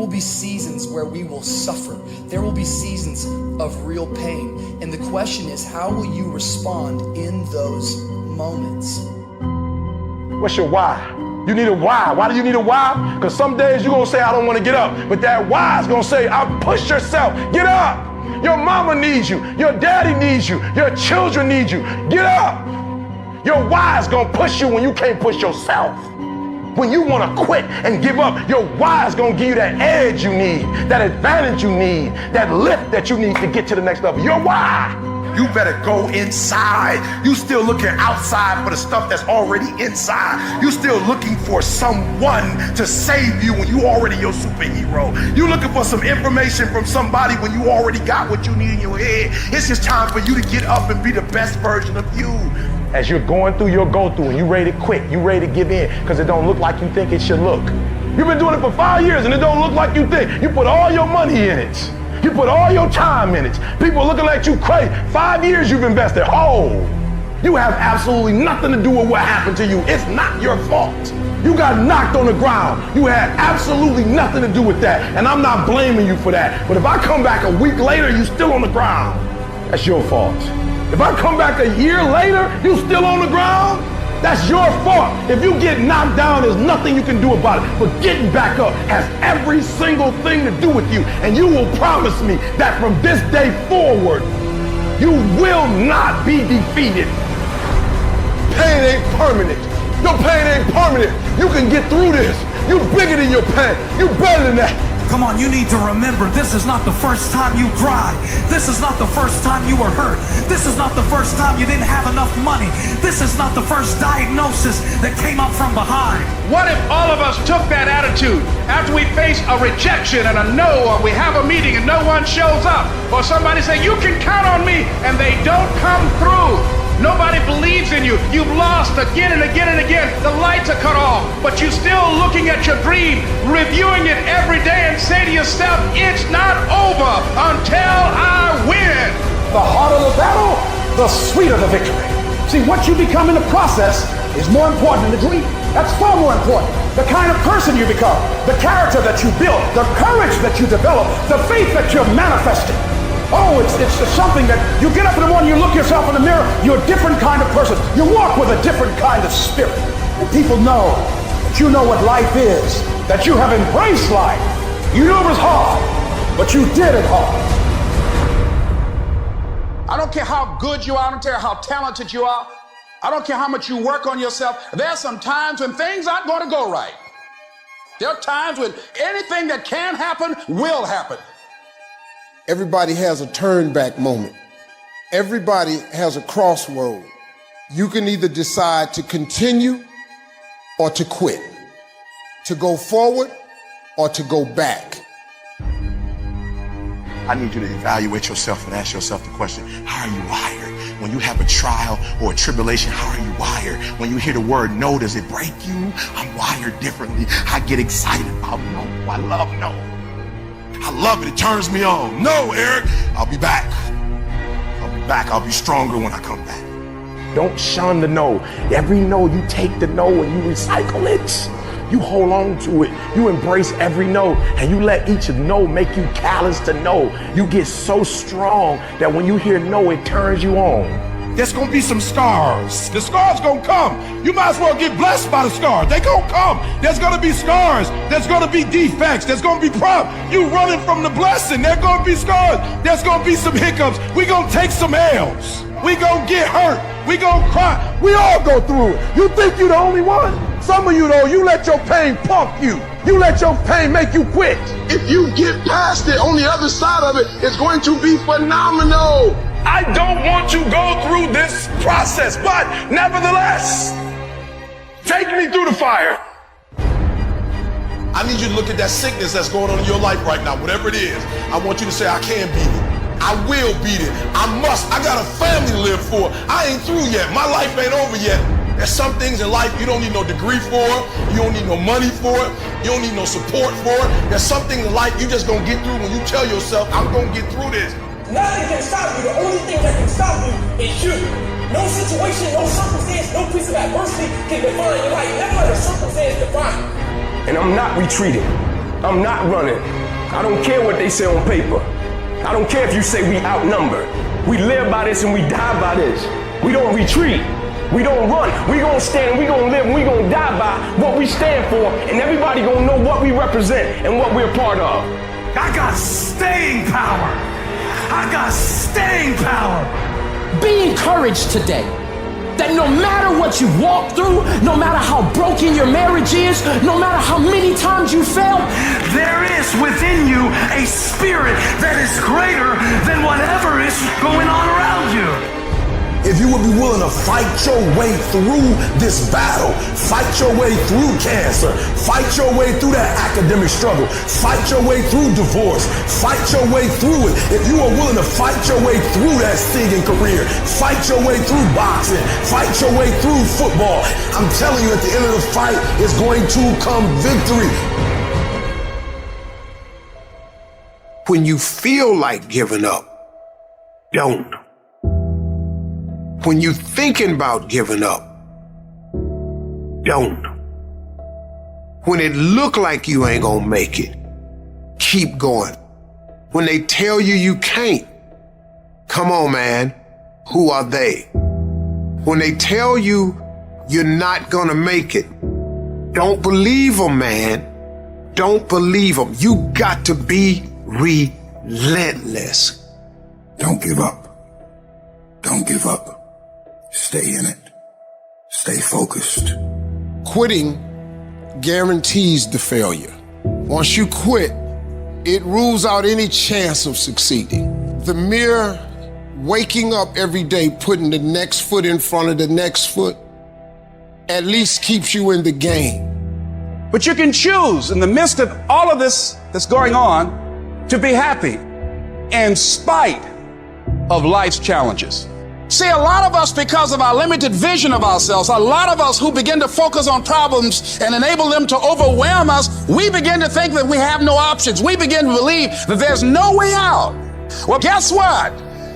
will be seasons where we will suffer. There will be seasons of real pain. And the question is, how will you respond in those moments? What's your why? You need a why. Why do you need a why? Because some days you're going to say, I don't want to get up. But that why is going to say, push yourself. Get up. Your mama needs you. Your daddy needs you. Your children need you. Get up. Your why is going to push you when you can't push yourself. When you want to quit and give up, your why is going to give you that edge you need, that advantage you need, that lift that you need to get to the next level. Your why. You better go inside. You still looking outside for the stuff that's already inside. You still looking for someone to save you when you already your superhero. You looking for some information from somebody when you already got what you need in your head. It's just time for you to get up and be the best version of you. As you're going through your go-through and you ready to quit, you ready to give in because it don't look like you think it should look. You've been doing it for 5 years and it don't look like you think. You put all your money in it. You put all your time in it. People are looking at you crazy. 5 years you've invested. Oh, you have absolutely nothing to do with what happened to you. It's not your fault. You got knocked on the ground. You had absolutely nothing to do with that. And I'm not blaming you for that. But if I come back a week later, you still on the ground, that's your fault. If I come back a year later, you still on the ground, that's your fault. If you get knocked down, there's nothing you can do about it. But getting back up has every single thing to do with you. And you will promise me that from this day forward, you will not be defeated. Pain ain't permanent. Your pain ain't permanent. You can get through this. You bigger than your pain. You better than that. Come on, you need to remember, this is not the first time you cried. This is not the first time you were hurt. This is not the first time you didn't have enough money. This is not the first diagnosis that came up from behind. What if all of us took that attitude after we face a rejection and a no, or we have a meeting and no one shows up, or somebody say, you can count on me, and they don't come through? Nobody believes in you. You've lost again and again and again. The lights are cut off, but you're still looking at your dream, reviewing it every day, and say to yourself, it's not over until I win. The harder the battle, the sweeter the victory. See, what you become in the process is more important than the dream. That's far more important. The kind of person you become, the character that you build, the courage that you develop, the faith that you're manifesting. Oh, it's something that you get up in the morning, you look yourself in the mirror, you're a different kind of person. You walk with a different kind of spirit. And people know that you know what life is, that you have embraced life. You knew it was hard, but you did it hard. I don't care how good you are, I don't care how talented you are, I don't care how much you work on yourself. There are some times when things aren't going to go right. There are times when anything that can happen will happen. Everybody has a turn back moment. Everybody has a crossroad. You can either decide to continue or to quit, to go forward or to go back. I need you to evaluate yourself and ask yourself the question, how are you wired? When you have a trial or a tribulation, how are you wired? When you hear the word no, does it break you? I'm wired differently. I get excited about no. I love no. I love it. It turns me on. No, Eric, I'll be back. I'll be back. I'll be stronger when I come back. Don't shun the no. Every no, you take the no and you recycle it. You hold on to it. You embrace every no, and you let each no make you callous to no. You get so strong that when you hear no, it turns you on. There's gonna be some scars. The scars gonna come. You might as well get blessed by the scars. They gonna come. There's gonna be scars. There's gonna be defects. There's gonna be problems. You running from the blessing. There's gonna be scars. There's gonna be some hiccups. We gonna take some L's. We gonna get hurt. We gonna cry. We all go through it. You think you the only one? Some of you though, you let your pain pump you. You let your pain make you quit. If you get past it, on the other side of it, it's going to be phenomenal. I don't want to go through this process, but nevertheless, take me through the fire. I need you to look at that sickness that's going on in your life right now, whatever it is. I want you to say, I can beat it. I will beat it. I must. I got a family to live for. I ain't through yet. My life ain't over yet. There's some things in life you don't need no degree for. You don't need no money for it. You don't need no support for it. There's some things in life you just gonna get through when you tell yourself, I'm gonna get through this. Nothing can stop you. The only thing that can stop you is you. No situation, no circumstance, no piece of adversity can define your life. Never let a circumstance define you. And I'm not retreating. I'm not running. I don't care what they say on paper. I don't care if you say we outnumbered. We live by this and we die by this. We don't retreat. We don't run. We gonna stand and we gonna live and we gonna die by what we stand for, and everybody gonna know what we represent and what we're part of. I got staying power. I got staying power. Be encouraged today that no matter what you walk through, no matter how broken your marriage is, no matter how many times you fail, there is within you a spirit that is greater than whatever is going on around you. If you would be willing to fight your way through this battle, fight your way through cancer, fight your way through that academic struggle, fight your way through divorce, fight your way through it. If you are willing to fight your way through that singing career, fight your way through boxing, fight your way through football, I'm telling you, at the end of the fight is going to come victory. When you feel like giving up, don't. When you're thinking about giving up, don't. When it look like you ain't gonna make it, keep going. When they tell you you can't, come on, man, who are they? When they tell you you're not gonna make it, don't believe them, man. Don't believe them. You got to be relentless. Don't give up. Don't give up. Stay in it. Stay focused. Quitting guarantees the failure. Once you quit, it rules out any chance of succeeding. The mere waking up every day, putting the next foot in front of the next foot, at least keeps you in the game. But you can choose in the midst of all of this that's going on to be happy in spite of life's challenges. See, a lot of us, because of our limited vision of ourselves, a lot of us who begin to focus on problems and enable them to overwhelm us, we begin to think that we have no options. We begin to believe that there's no way out. Well, guess what?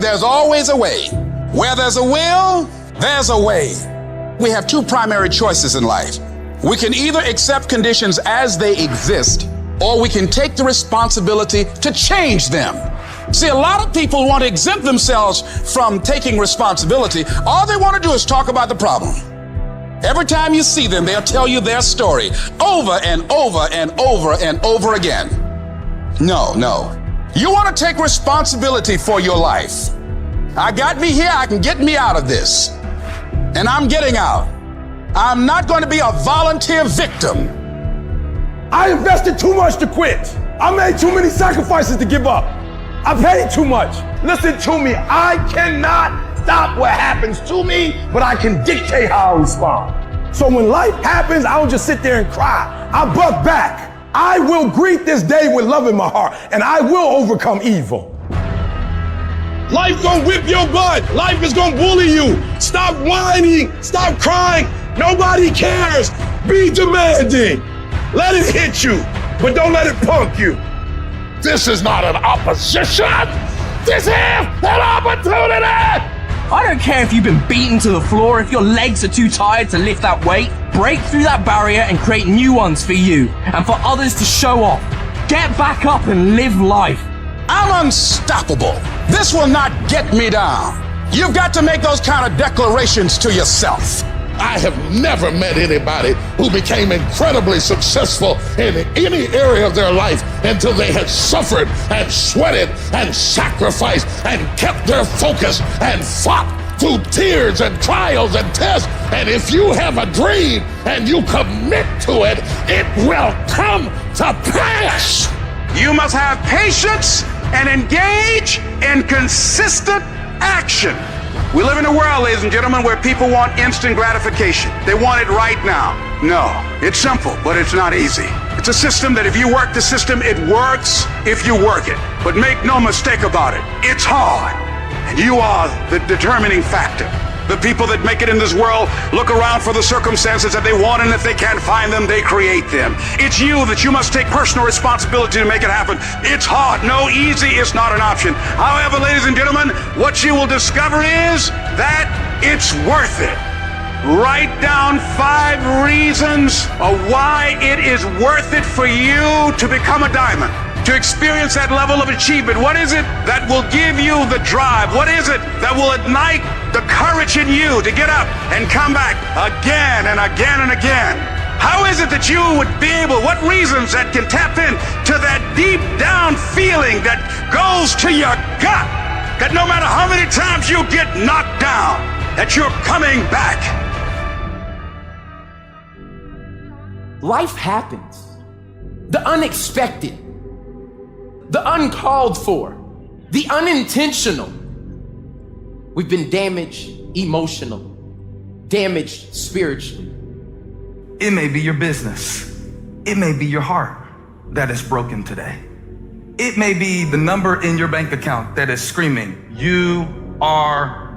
There's always a way. Where there's a will, there's a way. We have two primary choices in life. We can either accept conditions as they exist, or we can take the responsibility to change them. See, a lot of people want to exempt themselves from taking responsibility. All they want to do is talk about the problem. Every time you see them, they'll tell you their story over and over and over and over again. No. You want to take responsibility for your life. I got me here, I can get me out of this. And I'm getting out. I'm not going to be a volunteer victim. I invested too much to quit. I made too many sacrifices to give up. I paid too much. Listen to me. I cannot stop what happens to me, but I can dictate how I respond. So when life happens, I don't just sit there and cry. I buck back. I will greet this day with love in my heart, and I will overcome evil. Life gonna whip your butt. Life is gonna bully you. Stop whining. Stop crying. Nobody cares. Be demanding. Let it hit you, but don't let it punk you. This is not an opposition. This is an opportunity. I don't care if you've been beaten to the floor, if your legs are too tired to lift that weight. Break through that barrier and create new ones for you and for others to show off. Get back up and live life. I'm unstoppable. This will not get me down. You've got to make those kind of declarations to yourself. I have never met anybody who became incredibly successful in any area of their life until they had suffered and sweated and sacrificed and kept their focus and fought through tears and trials and tests. And if you have a dream and you commit to it, it will come to pass. You must have patience and engage in consistent action. We live in a world, ladies and gentlemen, where people want instant gratification. They want it right now. No, it's simple, but it's not easy. It's a system that if you work the system, it works if you work it. But make no mistake about it, it's hard. And you are the determining factor. The people that make it in this world look around for the circumstances that they want, and if they can't find them, they create them. It's you that you must take personal responsibility to make it happen. It's hard. No, easy is not an option. However, ladies and gentlemen, what you will discover is that it's worth it. Write down 5 reasons of why it is worth it for you to become a diamond, to experience that level of achievement. What is it that will give you the drive? What is it that will ignite the courage in you to get up and come back again and again and again? How is it that you would be able, what reasons that can tap in to that deep down feeling that goes to your gut, that no matter how many times you get knocked down, that you're coming back? Life happens. The unexpected, the uncalled for, the unintentional. We've been damaged emotionally, damaged spiritually. It may be your business. It may be your heart that is broken today. It may be the number in your bank account that is screaming, "You are